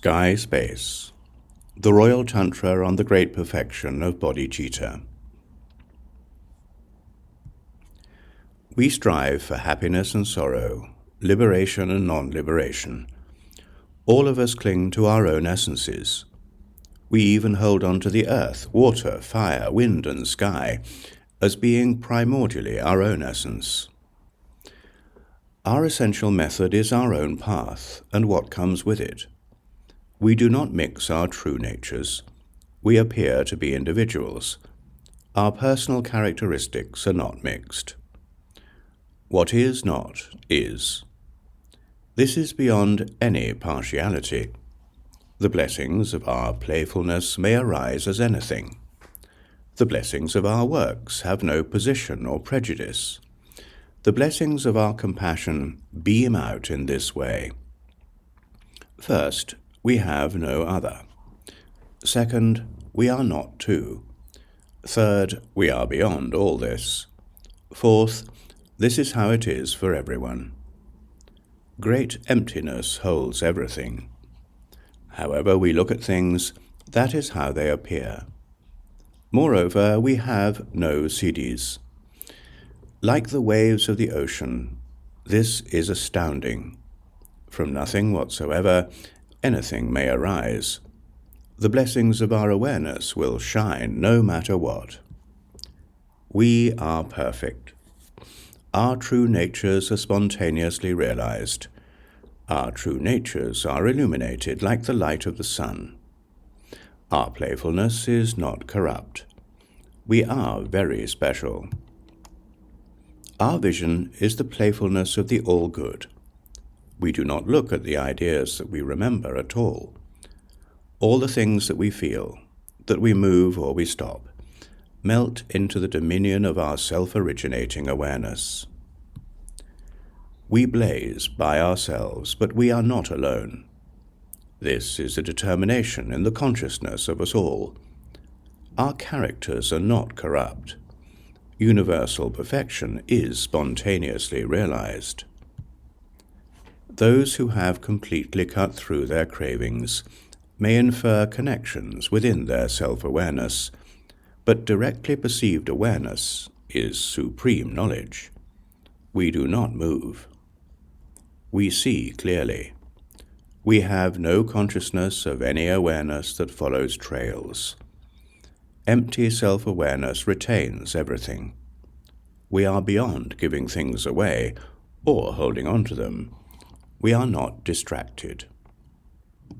Sky Space, the Royal Tantra on the Great Perfection of Bodhicitta. We strive for happiness and sorrow, liberation and non-liberation. All of us cling to our own essences. We even hold on to the earth, water, fire, wind, and sky as being primordially our own essence. Our essential method is our own path and what comes with it. We do not mix our true natures. We appear to be individuals. Our personal characteristics are not mixed. What is not, is. This is beyond any partiality. The blessings of our playfulness may arise as anything. The blessings of our works have no position or prejudice. The blessings of our compassion beam out in this way. First, we have no other. Second, we are not two. Third, we are beyond all this. Fourth, this is how it is for everyone. Great emptiness holds everything. However we look at things, that is how they appear. Moreover, we have no siddhis. Like the waves of the ocean, this is astounding. From nothing whatsoever, anything may arise. The blessings of our awareness will shine no matter what. We are perfect. Our true natures are spontaneously realized. Our true natures are illuminated like the light of the sun. Our playfulness is not corrupt. We are very special. Our vision is the playfulness of the all-good. We do not look at the ideas that we remember at all. All the things that we feel, that we move or we stop, melt into the dominion of our self-originating awareness. We blaze by ourselves, but we are not alone. This is a determination in the consciousness of us all. Our characters are not corrupt. Universal perfection is spontaneously realized. Those who have completely cut through their cravings may infer connections within their self-awareness, but directly perceived awareness is supreme knowledge. We do not move. We see clearly. We have no consciousness of any awareness that follows trails. Empty self-awareness retains everything. We are beyond giving things away or holding on to them. We are not distracted.